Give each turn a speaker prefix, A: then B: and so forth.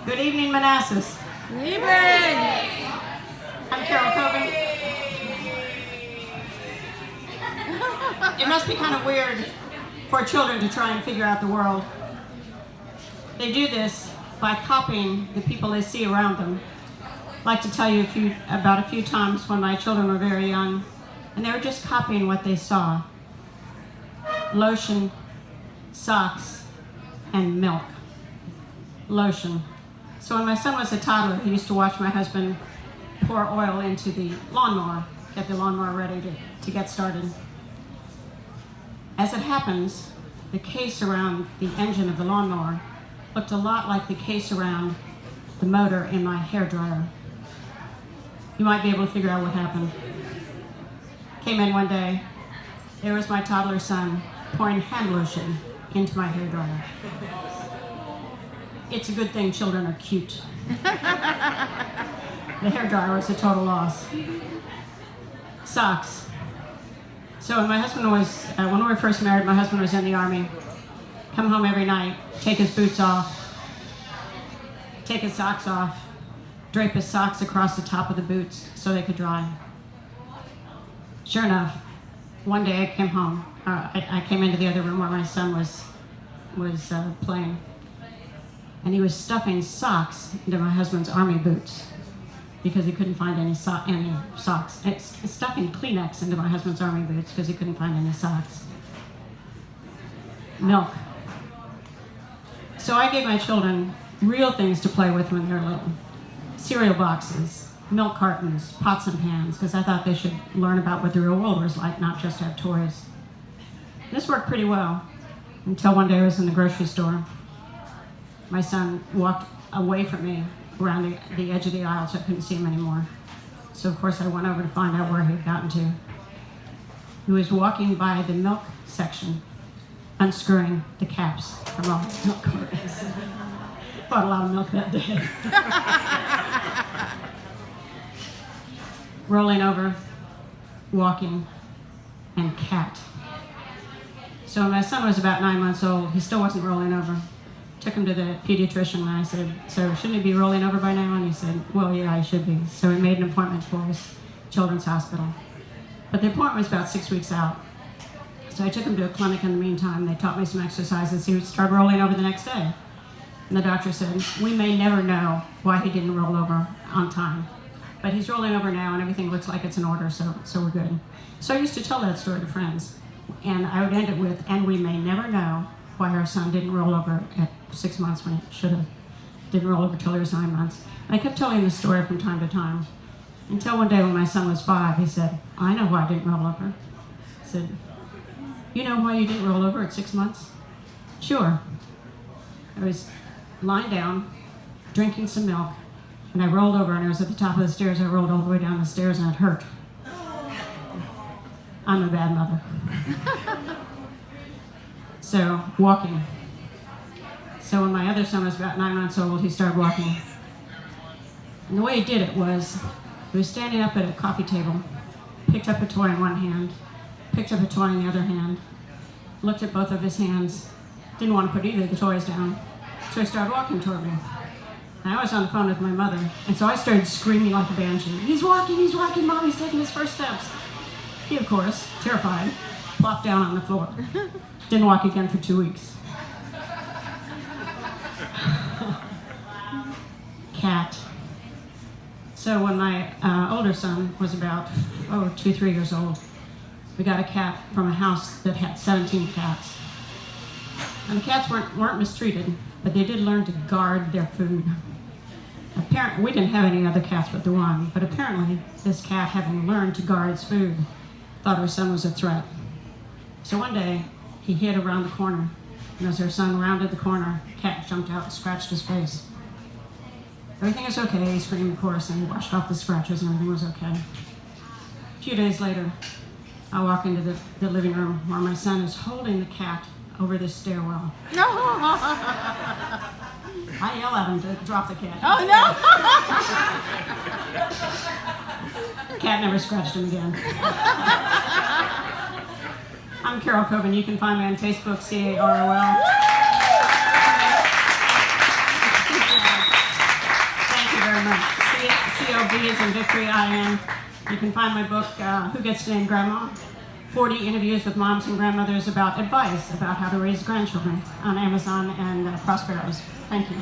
A: Good evening, Manassas.
B: Good evening.
A: I'm Covin. It must be kind of weird for children to try and figure out the world. They do this by copying the people they see around them. I'd like to tell you about a few times when my children were very young, and they were just copying what they saw. Lotion, socks, and milk. Lotion. So when my son was a toddler, he used to watch my husband pour oil into the lawnmower, get the lawnmower ready to get started. As it happens, the case around the engine of the lawnmower looked a lot like the case around the motor in my hairdryer. You might be able to figure out what happened. Came in one day, there was my toddler son pouring hand lotion into my hairdryer. It's a good thing children are cute. The hairdryer was a total loss. Socks. So when my husband was, when we were first married, my husband was in the Army. Come home every night, take his boots off, take his socks off, drape his socks across the top of the boots so they could dry. Sure enough, one day I came home. I came into the other room where my son was playing, and he was stuffing socks into my husband's Army boots because he couldn't find any socks. It's stuffing Kleenex into my husband's Army boots because he couldn't find any socks. Milk. So I gave my children real things to play with when they were little. Cereal boxes, milk cartons, pots and pans, because I thought they should learn about what the real world was like, not just have toys. This worked pretty well until one day I was in the grocery store. My son walked away from me around the edge of the aisle so I couldn't see him anymore. So of course I went over to find out where he had gotten to. He was walking by the milk section, unscrewing the caps from all the milk cartons. Bought a lot of milk that day. Rolling over, walking, and cat. So when my son was about 9 months old, he still wasn't rolling over. Took him to the pediatrician and I said, so shouldn't he be rolling over by now? And he said, well, yeah, he should be. So we made an appointment for his children's hospital. But the appointment was about 6 weeks out. So I took him to a clinic in the meantime. They taught me some exercises. He would start rolling over the next day. And the doctor said, we may never know why he didn't roll over on time. But he's rolling over now and everything looks like it's in order, so we're good. So I used to tell that story to friends. And I would end it with, and we may never know why our son didn't roll over at 6 months when he should have. Didn't roll over till he was 9 months. And I kept telling the story from time to time. Until one day when my son was 5, he said, I know why I didn't roll over. I said, you know why you didn't roll over at 6 months? Sure. I was lying down, drinking some milk, and I rolled over and I was at the top of the stairs. I rolled all the way down the stairs and it hurt. I'm a bad mother. So, walking. So when my other son was about 9 months old, he started walking. And the way he did it was, he was standing up at a coffee table, picked up a toy in one hand, picked up a toy in the other hand, looked at both of his hands, didn't want to put either of the toys down, so he started walking toward me. And I was on the phone with my mother, and so I started screaming like a banshee. He's walking, Mom, he's taking his first steps. He, of course, terrified, plopped down on the floor. Didn't walk again for 2 weeks. Cat. So when my older son was about 2-3 years old, we got a cat from a house that had 17 cats. And the cats weren't mistreated, but they did learn to guard their food. Apparently, we didn't have any other cats but the one, but apparently this cat, having learned to guard its food, thought her son was a threat. So one day, he hid around the corner, and as her son rounded the corner, the cat jumped out and scratched his face. Everything is okay, he screamed, of course, and he washed off the scratches and everything was okay. A few days later, I walk into the living room where my son is holding the cat over this stairwell.
B: No.
A: I yell at him to drop the cat.
B: Oh, no.
A: Cat never scratched him again. I'm Carol Covin. You can find me on Facebook, CAROL. V is in Victory, I-N. You can find my book, Who Gets to Name Grandma? 40 interviews with moms and grandmothers about advice about how to raise grandchildren on Amazon and Prosperos. Thank you.